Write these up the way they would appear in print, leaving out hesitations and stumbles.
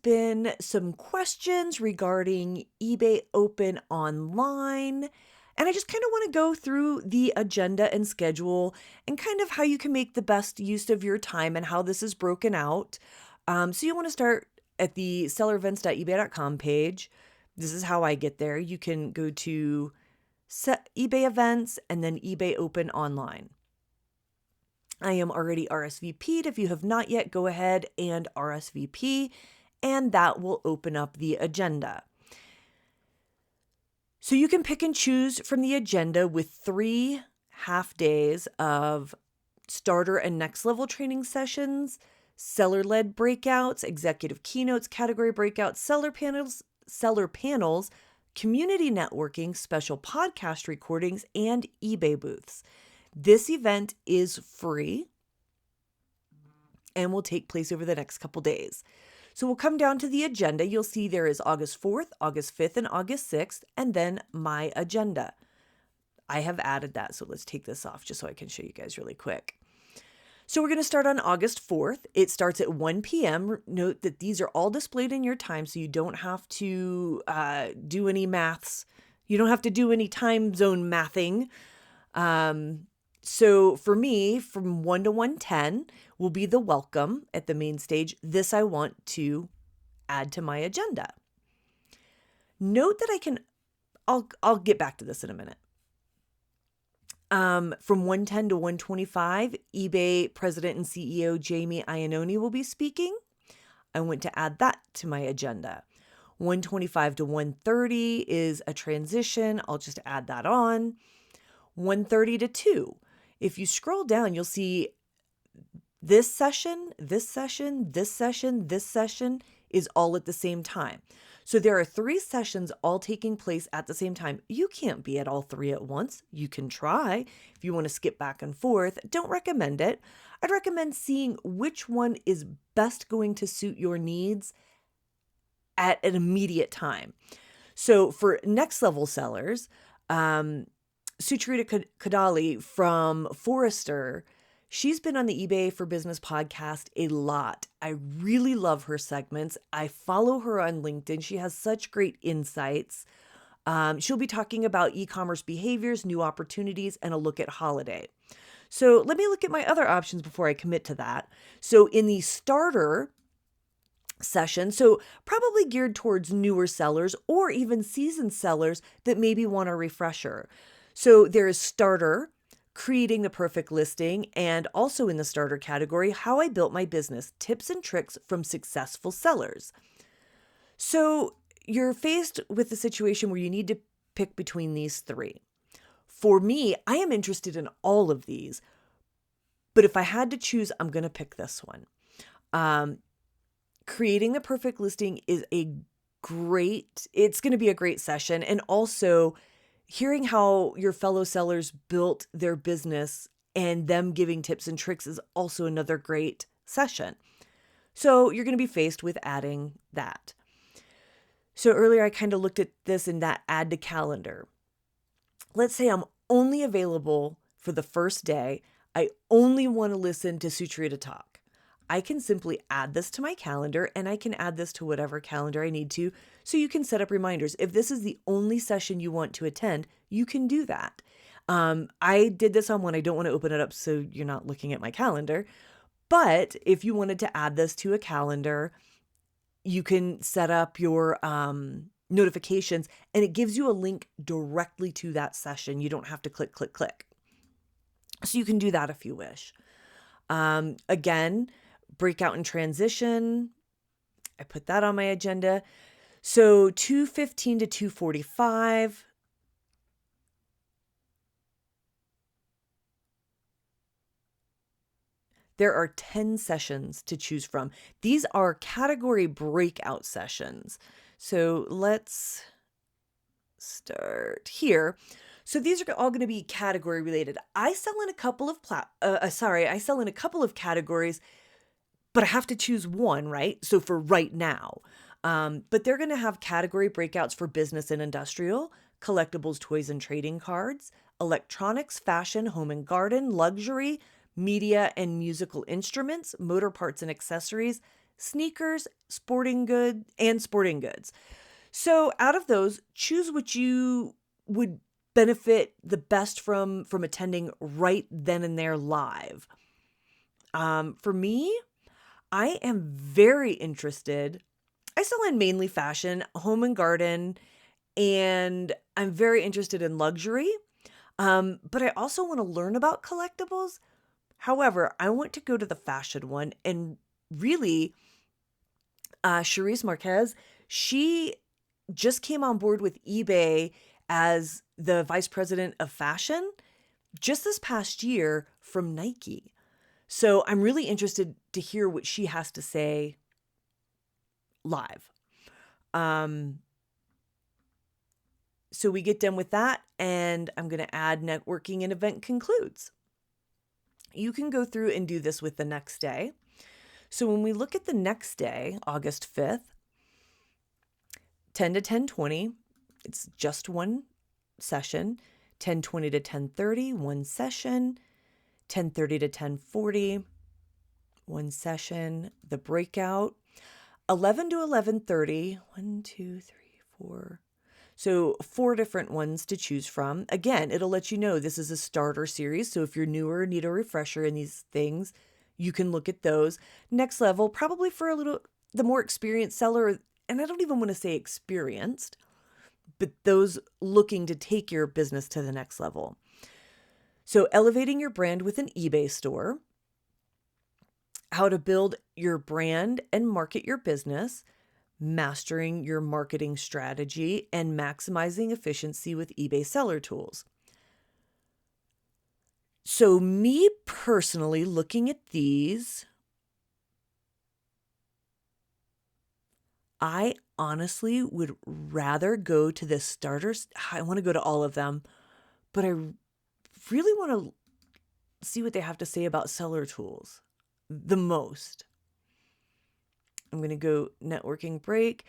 been some questions regarding eBay Open Online. And I just kind of want to go through the agenda and schedule and kind of how you can make the best use of your time and how this is broken out. So you want to start at the sellerevents.ebay.com page. This is how I get there. You can go to eBay events and then eBay Open Online. I am already RSVP'd. If you have not yet, go ahead and RSVP, and that will open up the agenda. So you can pick and choose from the agenda with 3 half days of starter and next level training sessions, seller-led breakouts, executive keynotes, category breakouts, seller panels, community networking, special podcast recordings, and eBay booths. This event is free and will take place over the next couple days. So we'll come down to the agenda. You'll see there is August 4th, August 5th, and August 6th, and then my agenda. I have added that, so let's take this off just so I can show you guys really quick. So we're going to start on August 4th. It starts at 1 p.m. Note that these are all displayed in your time, so you don't have to do any maths. You don't have to do any time zone mathing. So for me, from 1 to 1:10 will be the welcome at the main stage. This I want to add to my agenda. Note that I'll get back to this in a minute. From 1:10 to 1:25, eBay President and CEO Jamie Iannone will be speaking. I want to add that to my agenda. 1:25 to 1:30 is a transition. I'll just add that on. 1:30 to 2. If you scroll down, you'll see this session, this session, this session, this session is all at the same time. So there are 3 sessions all taking place at the same time. You can't be at all 3 at once. You can try if you want to skip back and forth. Don't recommend it. I'd recommend seeing which one is best going to suit your needs at an immediate time. So for next level sellers, Sucharita Kadali from Forrester, she's been on the eBay for Business podcast a lot. I really love her segments. I follow her on LinkedIn. She has such great insights. She'll be talking about e-commerce behaviors, new opportunities, and a look at holiday. So let me look at my other options before I commit to that. So in the starter session, so probably geared towards newer sellers or even seasoned sellers that maybe want a refresher. So there is starter, creating the perfect listing, and also in the starter category, how I built my business, tips and tricks from successful sellers. So you're faced with a situation where you need to pick between these 3. For me, I am interested in all of these, but if I had to choose, I'm going to pick this one. Creating the perfect listing is it's going to be a great session. And also hearing how your fellow sellers built their business and them giving tips and tricks is also another great session. So you're going to be faced with adding that. So earlier I kind of looked at this in that add to calendar. Let's say I'm only available for the first day. I only want to listen to Sucharita talk. I can simply add this to my calendar, and I can add this to whatever calendar I need to, so you can set up reminders. If this is the only session you want to attend, you can do that. I did this on one. I don't want to open it up so you're not looking at my calendar. But if you wanted to add this to a calendar, you can set up your notifications, and it gives you a link directly to that session. You don't have to click. So you can do that if you wish. Again, breakout and transition. I put that on my agenda. So 2:15 to 2:45. There are 10 sessions to choose from. These are category breakout sessions. So let's start here. So these are all going to be category related. I sell in a couple of categories, but I have to choose one, right? So for right now, but they're going to have category breakouts for business and industrial, collectibles, toys and trading cards, electronics, fashion, home and garden, luxury, media and musical instruments, motor parts and accessories, sneakers, sporting goods. So out of those, choose what you would benefit the best from attending right then and there live. For me, I am very interested. I sell in mainly fashion, home and garden, and I'm very interested in luxury. But I also want to learn about collectibles. However, I want to go to the fashion one, and really, Cherise Marquez, she just came on board with eBay as the vice president of fashion just this past year from Nike. So I'm really interested to hear what she has to say live. So we get done with that, and I'm going to add networking and event concludes. You can go through and do this with the next day. So when we look at the next day, August 5th, 10 to 10:20, it's just one session. 10:20 to 10:30, one session. 10:30 to 10:40, one session. The breakout. 11 to 11:30, 1, 2, 3, 4. So 4 different ones to choose from. Again, it'll let you know this is a starter series. So if you're newer, need a refresher in these things, you can look at those. Next level, probably for the more experienced seller, and I don't even want to say experienced, but those looking to take your business to the next level. So elevating your brand with an eBay store, how to build your brand and market your business, mastering your marketing strategy, and maximizing efficiency with eBay seller tools. So me personally, looking at these, I honestly would rather go to the starters. I want to go to all of them, but I really want to see what they have to say about seller tools the most. I'm going to go networking break,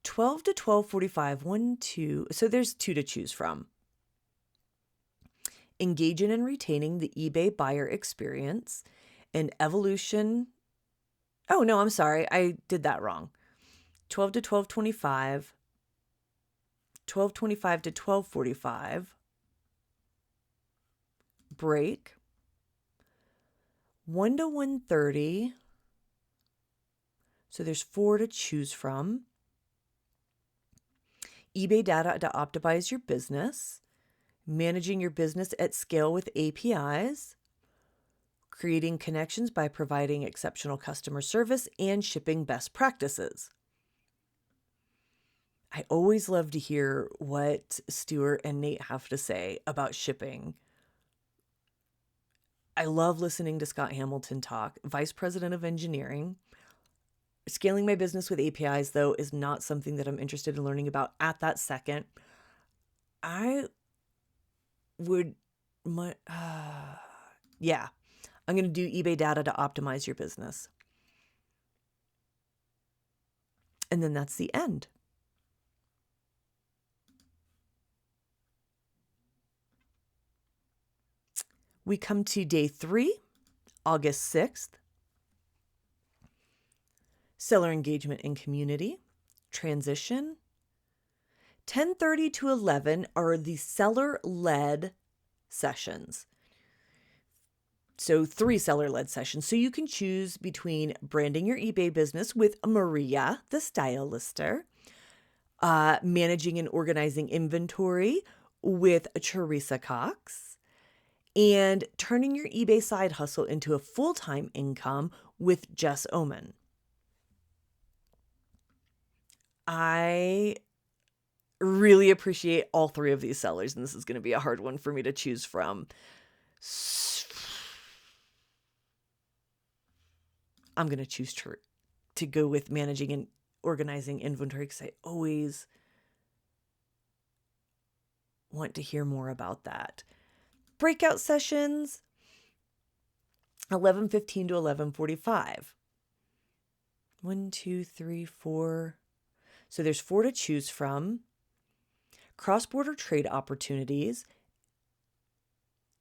12 to 12:45, 1, 2. So there's 2 to choose from. Engage in and retaining the eBay buyer experience and evolution. Oh, no, I'm sorry. I did that wrong. 12 to 12:25, 12:25 to 12:45, break, 1 to 1:30. So there's 4 to choose from. eBay data to optimize your business, managing your business at scale with APIs, creating connections by providing exceptional customer service, and shipping best practices. I always love to hear what Stuart and Nate have to say about shipping. I love listening to Scott Hamilton talk, Vice President of Engineering. Scaling my business with APIs, though, is not something that I'm interested in learning about at that second. I would, yeah, I'm going to do eBay data to optimize your business. And then that's the end. We come to day 3, August 6th. Seller engagement and community, transition. 10:30 to 11 are the seller-led sessions. So 3 seller-led sessions. So you can choose between branding your eBay business with Maria, the style lister, managing and organizing inventory with Teresa Cox, and turning your eBay side hustle into a full-time income with Jess Oman. I really appreciate all 3 of these sellers, and this is going to be a hard one for me to choose from. I'm going to choose to go with managing and organizing inventory because I always want to hear more about that. Breakout sessions, 11:15 to 11:45. 1, 2, 3, 4. So there's 4 to choose from. Cross-border trade opportunities.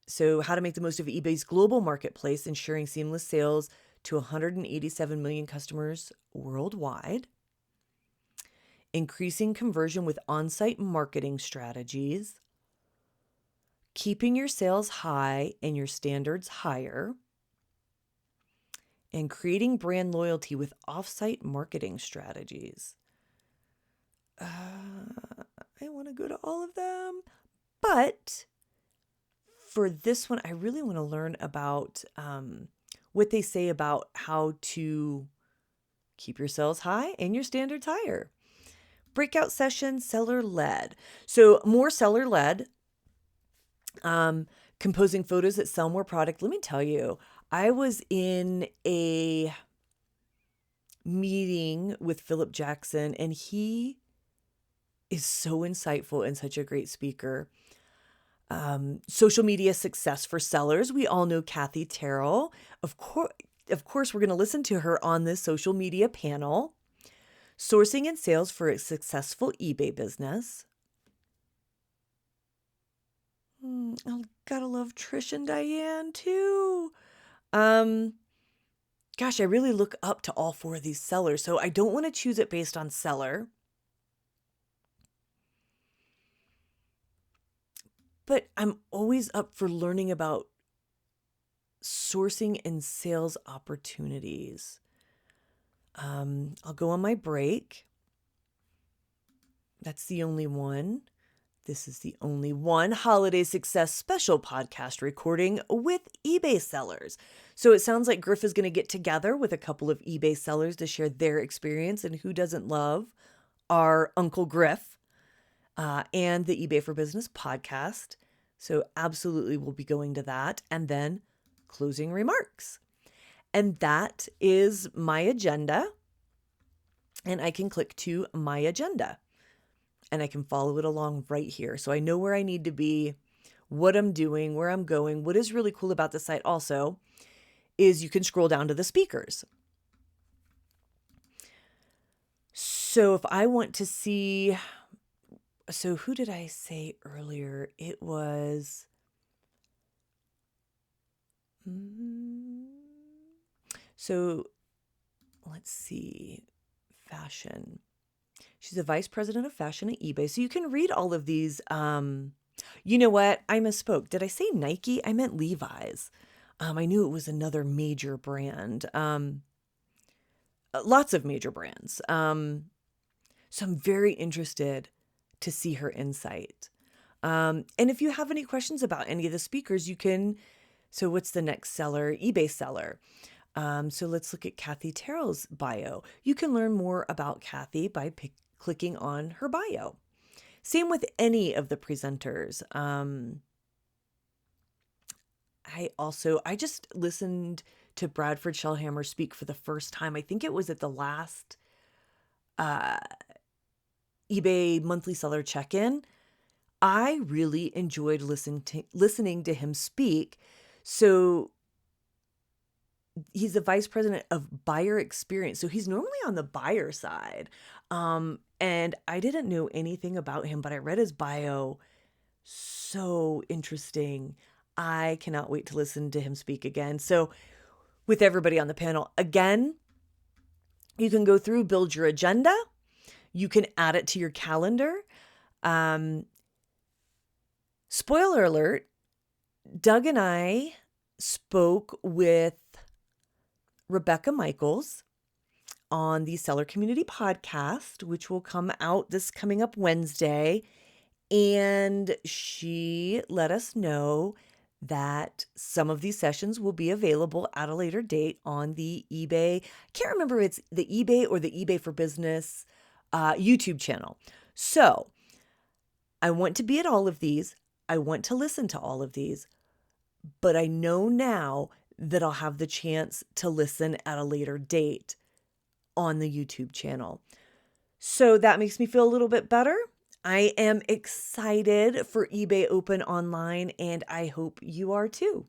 So how to make the most of eBay's global marketplace, ensuring seamless sales to 187 million customers worldwide, increasing conversion with on-site marketing strategies, keeping your sales high and your standards higher, and creating brand loyalty with off-site marketing strategies. I want to go to all of them, but for this one, I really want to learn about what they say about how to keep your sales high and your standards higher. Breakout session, seller-led. So more seller-led, composing photos that sell more product. Let me tell you, I was in a meeting with Philip Jackson, and he is so insightful and such a great speaker. Social media success for sellers. We all know Kathy Terrell. Of course, we're going to listen to her on this social media panel. Sourcing and sales for a successful eBay business. I gotta love Trish and Diane too. Gosh, I really look up to all four of these sellers, so I don't want to choose it based on seller. But I'm always up for learning about sourcing and sales opportunities. I'll go on my break. That's the only one. This is the only one holiday success special podcast recording with eBay sellers. So it sounds like Griff is going to get together with a couple of eBay sellers to share their experience, and who doesn't love our Uncle Griff and the eBay for Business podcast. So absolutely we'll be going to that, and then closing remarks. And that is my agenda. And I can click to my agenda and I can follow it along right here. So I know where I need to be, what I'm doing, where I'm going. What is really cool about the site also is you can scroll down to the speakers. So if I want to see, so who did I say earlier? It was, so let's see, fashion. She's a vice president of fashion at eBay. So you can read all of these. You know what? I misspoke. Did I say Nike? I meant Levi's. I knew it was another major brand. Lots of major brands. So I'm very interested to see her insight. And if you have any questions about any of the speakers, you can. So what's the next seller? eBay seller. So let's look at Kathy Terrell's bio. You can learn more about Kathy by clicking on her bio. Same with any of the presenters. I just listened to Bradford Shellhammer speak for the first time. I think it was at the last eBay monthly seller check-in. I really enjoyed listening to him speak. So he's the vice president of buyer experience. So he's normally on the buyer side. And I didn't know anything about him, but I read his bio. So interesting. I cannot wait to listen to him speak again. So with everybody on the panel, again, you can go through, build your agenda. You can add it to your calendar. Spoiler alert, Doug and I spoke with Rebecca Michaels on the Seller Community Podcast, which will come out this coming up Wednesday. And she let us know that some of these sessions will be available at a later date on the eBay. I can't remember if it's the eBay or the eBay for Business YouTube channel. So I want to be at all of these. I want to listen to all of these, but I know now that I'll have the chance to listen at a later date on the YouTube channel. So that makes me feel a little bit better. I am excited for eBay Open Online, and I hope you are too.